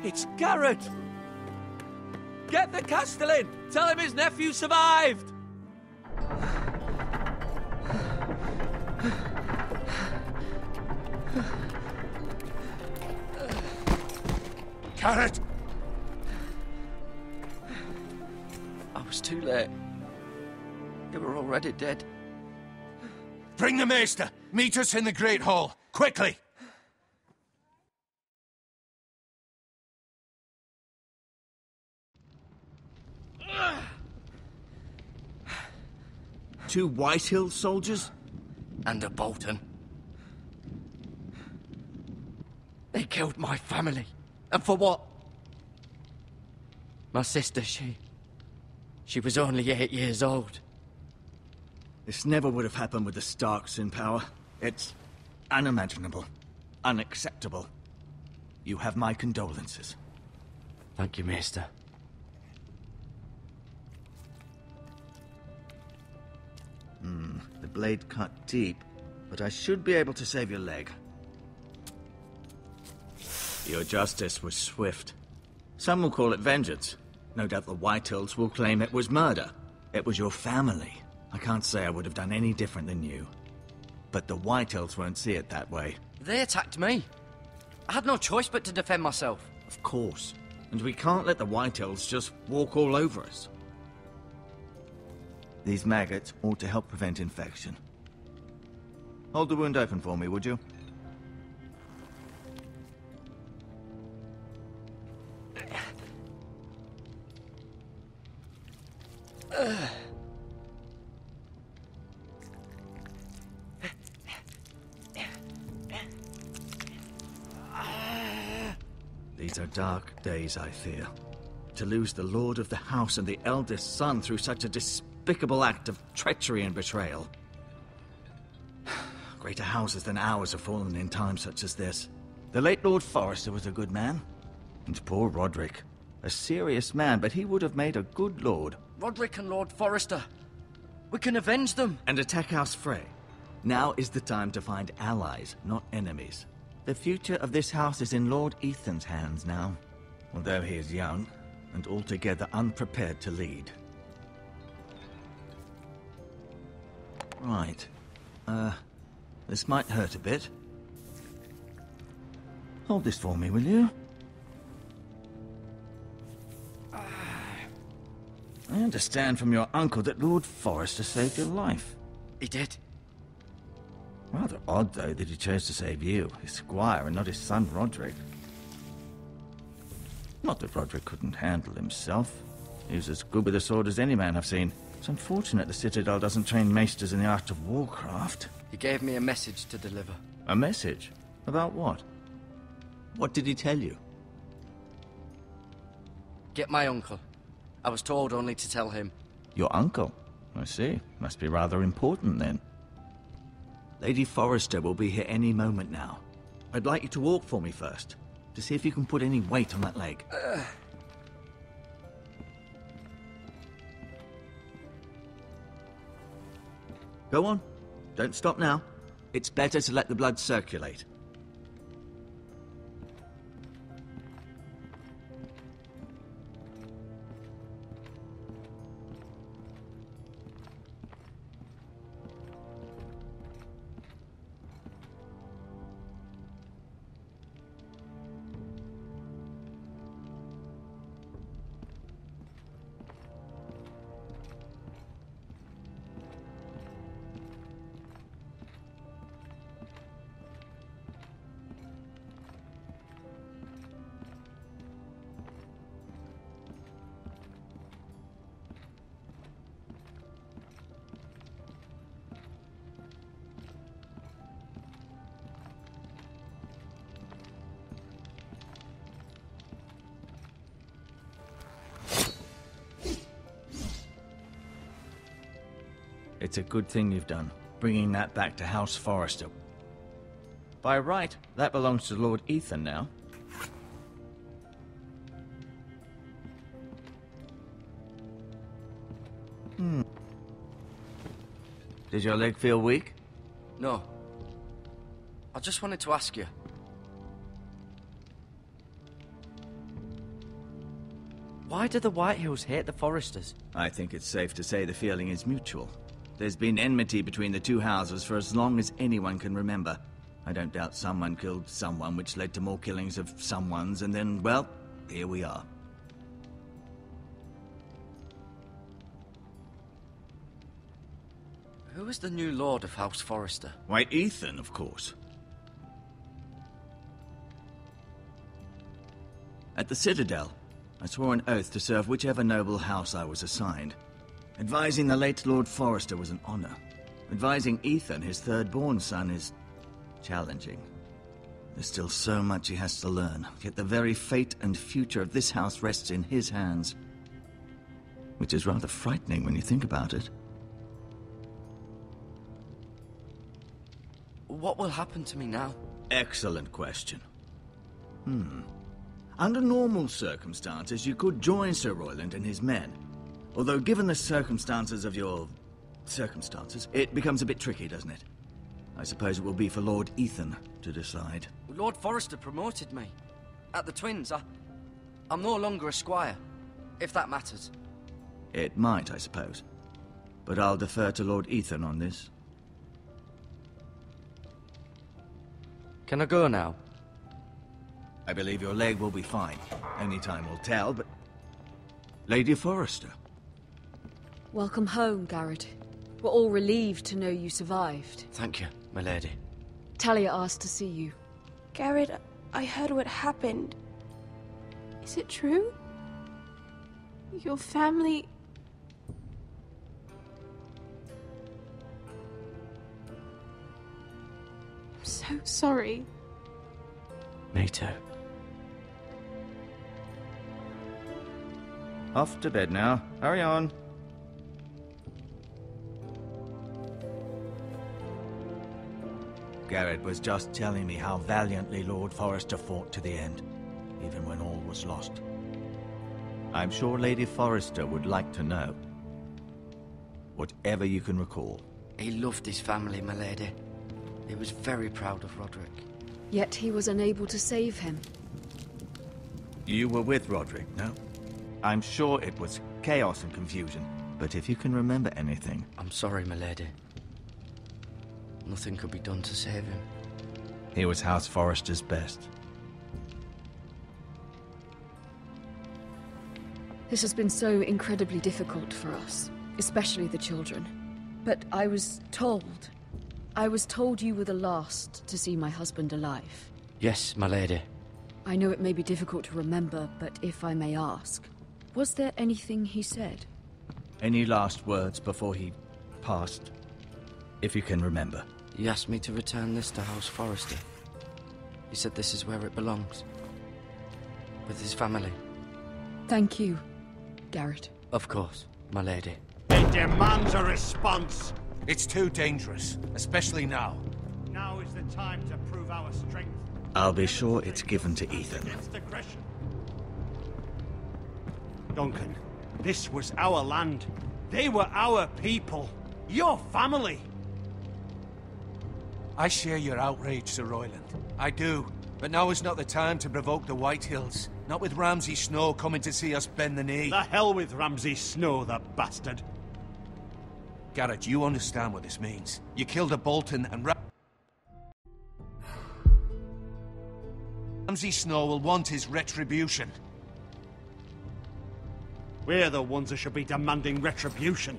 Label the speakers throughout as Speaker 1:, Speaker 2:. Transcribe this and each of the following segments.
Speaker 1: It's Garrett! Get the Castellan! Tell him his nephew survived!
Speaker 2: Garrett!
Speaker 1: I was too late. They were already dead.
Speaker 2: Bring the Maester! Meet us in the Great Hall! Quickly!
Speaker 3: Two Whitehill soldiers?
Speaker 1: And a Bolton. They killed my family. And for what? My sister, she was only 8 years old.
Speaker 3: This never would have happened with the Starks in power. It's unimaginable. Unacceptable. You have my condolences.
Speaker 1: Thank you, Maester.
Speaker 3: The blade cut deep, but I should be able to save your leg. Your justice was swift. Some will call it vengeance. No doubt the Whitehills will claim it was murder. It was your family. I can't say I would have done any different than you. But the Whitehills won't see it that way.
Speaker 1: They attacked me. I had no choice but to defend myself.
Speaker 3: Of course. And we can't let the Whitehills just walk all over us. These maggots ought to help prevent infection. Hold the wound open for me, would you? These are dark days, I fear. To lose the lord of the house and the eldest son through such a despicable act of treachery and betrayal. Greater houses than ours have fallen in times such as this. The late Lord Forrester was a good man. And poor Roderick. A serious man, but he would have made a good lord.
Speaker 1: Roderick and Lord Forrester. We can avenge them.
Speaker 3: And attack House Frey. Now is the time to find allies, not enemies. The future of this house is in Lord Ethan's hands now. Although he is young, and altogether unprepared to lead. Right. This might hurt a bit. Hold this for me, will you? I understand from your uncle that Lord Forrester saved your life.
Speaker 1: He did.
Speaker 3: Rather odd, though, that he chose to save you, his squire, and not his son Roderick. Not that Roderick couldn't handle himself. He was as good with a sword as any man I've seen. It's unfortunate the Citadel doesn't train maesters in the art of warcraft.
Speaker 1: He gave me a message to deliver.
Speaker 3: A message? About what? What did he tell you?
Speaker 1: Get my uncle. I was told only to tell him.
Speaker 3: Your uncle? I see. Must be rather important, then. Lady Forrester will be here any moment now. I'd like you to walk for me first, to see if you can put any weight on that leg. Go on. Don't stop now. It's better to let the blood circulate. It's a good thing you've done, bringing that back to House Forrester. By right, that belongs to Lord Ethan now. Did your leg feel weak?
Speaker 1: No.
Speaker 4: I just wanted to ask you. Why do the Whitehills hate the Forresters?
Speaker 3: I think it's safe to say the feeling is mutual. There's been enmity between the two houses for as long as anyone can remember. I don't doubt someone killed someone, which led to more killings of someones, and then, well, here we are.
Speaker 4: Who is the new Lord of House Forrester?
Speaker 3: Why, Ethan, of course. At the Citadel, I swore an oath to serve whichever noble house I was assigned. Advising the late Lord Forrester was an honor. Advising Ethan, his third-born son, is challenging. There's still so much he has to learn, yet the very fate and future of this house rests in his hands. Which is rather frightening when you think about it.
Speaker 4: What will happen to me now?
Speaker 3: Excellent question. Under normal circumstances, you could join Sir Royland and his men. Although, given the circumstances of your circumstances, it becomes a bit tricky, doesn't it? I suppose it will be for Lord Ethan to decide.
Speaker 4: Lord Forrester promoted me. At the Twins, I'm no longer a squire, if that matters.
Speaker 3: It might, I suppose. But I'll defer to Lord Ethan on this.
Speaker 4: Can I go now?
Speaker 3: I believe your leg will be fine. Only time will tell, but... Lady Forrester.
Speaker 5: Welcome home, Garrett. We're all relieved to know you survived.
Speaker 4: Thank you, my lady.
Speaker 5: Talia asked to see you.
Speaker 6: Garrett, I heard what happened. Is it true? Your family... I'm so sorry.
Speaker 4: Me too.
Speaker 3: Off to bed now. Hurry on. Garrett was just telling me how valiantly Lord Forrester fought to the end, even when all was lost. I'm sure Lady Forrester would like to know. Whatever you can recall.
Speaker 4: He loved his family, my lady. He was very proud of Roderick.
Speaker 5: Yet he was unable to save him.
Speaker 3: You were with Roderick, no? I'm sure it was chaos and confusion, but if you can remember anything...
Speaker 4: I'm sorry, my lady. Nothing could be done to save him.
Speaker 3: He was House Forrester's best.
Speaker 5: This has been so incredibly difficult for us, especially the children. But I was told you were the last to see my husband alive.
Speaker 4: Yes, my lady.
Speaker 5: I know it may be difficult to remember, but if I may ask, was there anything he said?
Speaker 3: Any last words before he passed? If you can remember.
Speaker 4: He asked me to return this to House Forrester. He said this is where it belongs. With his family.
Speaker 5: Thank you, Garrett.
Speaker 4: Of course, my lady.
Speaker 2: It demands a response. It's too dangerous, especially now.
Speaker 7: Now is the time to prove our strength.
Speaker 3: I'll be sure it's given to Ethan.
Speaker 7: Against aggression. Duncan, this was our land. They were our people. Your family.
Speaker 2: I share your outrage, Sir Royland. I do. But now is not the time to provoke the Whitehills. Not with Ramsay Snow coming to see us bend the knee.
Speaker 7: The hell with Ramsay Snow, the bastard.
Speaker 2: Garrett, you understand what this means. You killed a Bolton and Ramsay Snow will want his retribution.
Speaker 7: We're the ones who should be demanding retribution.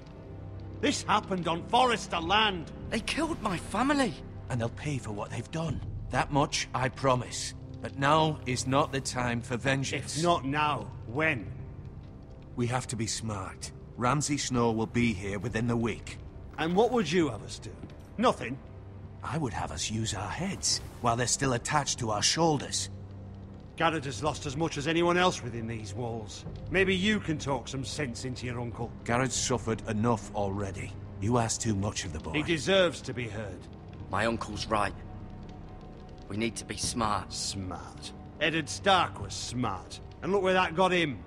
Speaker 7: This happened on Forrester land.
Speaker 4: They killed my family.
Speaker 2: And they'll pay for what they've done. That much I promise. But now is not the time for vengeance.
Speaker 7: If not now, when?
Speaker 2: We have to be smart. Ramsay Snow will be here within the week.
Speaker 7: And what would you have us do? Nothing.
Speaker 2: I would have us use our heads, while they're still attached to our shoulders.
Speaker 7: Garrett has lost as much as anyone else within these walls. Maybe you can talk some sense into your uncle.
Speaker 2: Garrett's suffered enough already. You ask too much of the boy.
Speaker 7: He deserves to be heard.
Speaker 4: My uncle's right. We need to be smart.
Speaker 7: Smart. Eddard Stark was smart. And look where that got him.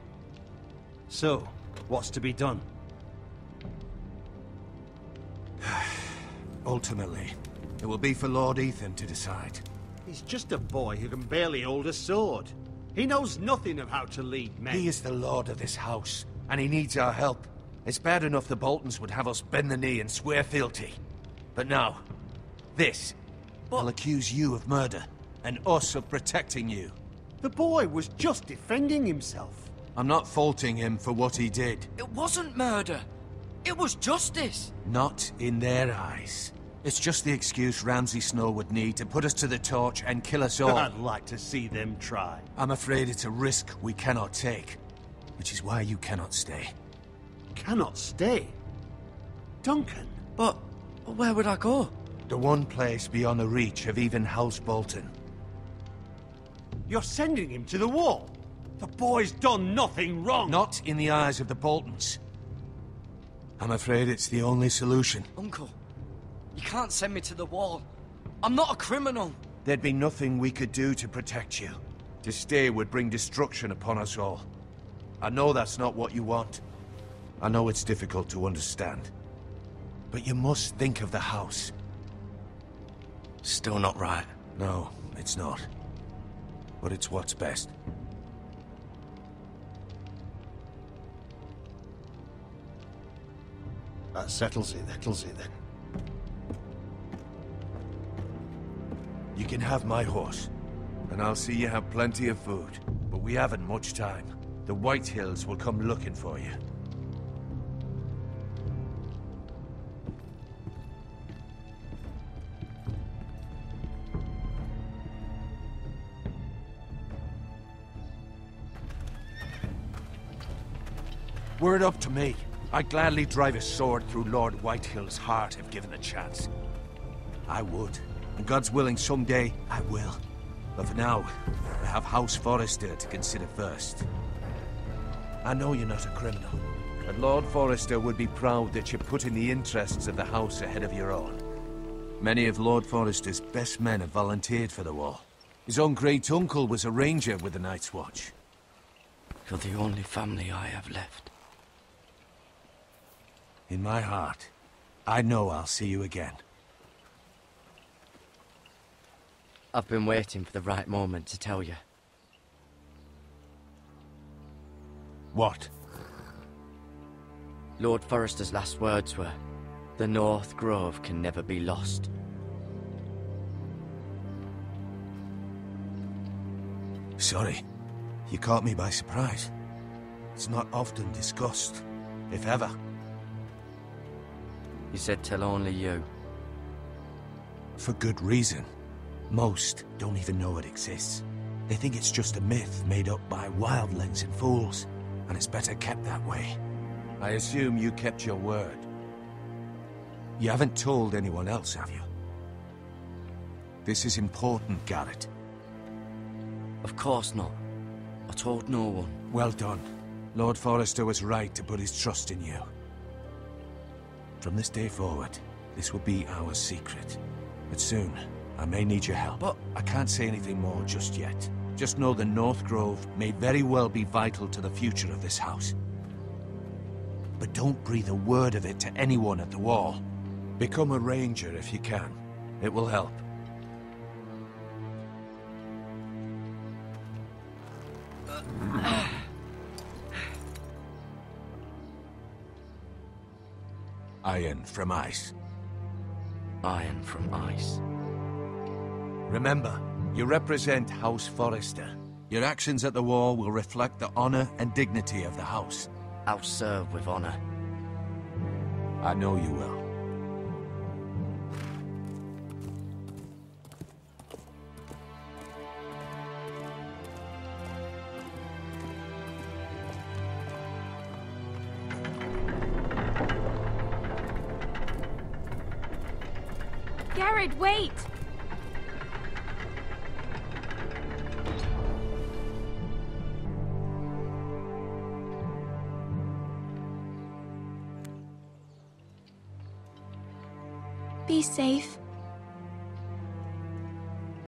Speaker 7: So, what's to be done?
Speaker 2: Ultimately, It will be for Lord Ethan to decide.
Speaker 7: He's just a boy who can barely hold a sword. He knows nothing of how to lead men.
Speaker 2: He is the lord of this house, and he needs our help. It's bad enough the Boltons would have us bend the knee and swear fealty. But now, this will accuse you of murder, and us of protecting you.
Speaker 7: The boy was just defending himself.
Speaker 2: I'm not faulting him for what he did.
Speaker 4: It wasn't murder. It was justice.
Speaker 2: Not in their eyes. It's just the excuse Ramsay Snow would need to put us to the torch and kill us all.
Speaker 7: I'd like to see them try.
Speaker 2: I'm afraid it's a risk we cannot take, which is why you cannot stay.
Speaker 7: Cannot stay? Duncan?
Speaker 4: But where would I go?
Speaker 2: The one place beyond the reach of even House Bolton.
Speaker 7: You're sending him to the wall? The boy's done nothing wrong!
Speaker 2: Not in the eyes of the Boltons. I'm afraid it's the only solution.
Speaker 4: Uncle, you can't send me to the wall. I'm not a criminal.
Speaker 2: There'd be nothing we could do to protect you. To stay would bring destruction upon us all. I know that's not what you want. I know it's difficult to understand. But you must think of the house.
Speaker 4: Still not right.
Speaker 2: No, it's not. But it's what's best.
Speaker 7: That settles it then.
Speaker 2: You can have my horse, and I'll see you have plenty of food. But we haven't much time. The White Hills will come looking for you. Were it up to me, I'd gladly drive a sword through Lord Whitehill's heart if given the chance. I would. And God's willing, someday, I will. But for now, I have House Forrester to consider first. I know you're not a criminal, but Lord Forrester would be proud that you're putting the interests of the house ahead of your own. Many of Lord Forrester's best men have volunteered for the war. His own great-uncle was a ranger with the Night's Watch.
Speaker 4: You're the only family I have left.
Speaker 2: In my heart, I know I'll see you again.
Speaker 4: I've been waiting for the right moment to tell you.
Speaker 2: What?
Speaker 4: Lord Forrester's last words were, "The North Grove can never be lost."
Speaker 2: Sorry. You caught me by surprise. It's not often discussed, if ever.
Speaker 4: He said tell only you.
Speaker 2: For good reason. Most don't even know it exists. They think it's just a myth made up by wildlings and fools, and it's better kept that way. I assume you kept your word. You haven't told anyone else, have you? This is important, Garrett.
Speaker 4: Of course not. I told no one.
Speaker 2: Well done. Lord Forrester was right to put his trust in you. From this day forward, this will be our secret. But soon, I may need your help.
Speaker 4: But
Speaker 2: I can't say anything more just yet. Just know the North Grove may very well be vital to the future of this house. But don't breathe a word of it to anyone at the wall. Become a ranger if you can. It will help. Iron from ice.
Speaker 4: Iron from ice.
Speaker 2: Remember, you represent House Forrester. Your actions at the war will reflect the honor and dignity of the house.
Speaker 4: I'll serve with honor.
Speaker 2: I know you will.
Speaker 6: Garrett, wait! Be safe.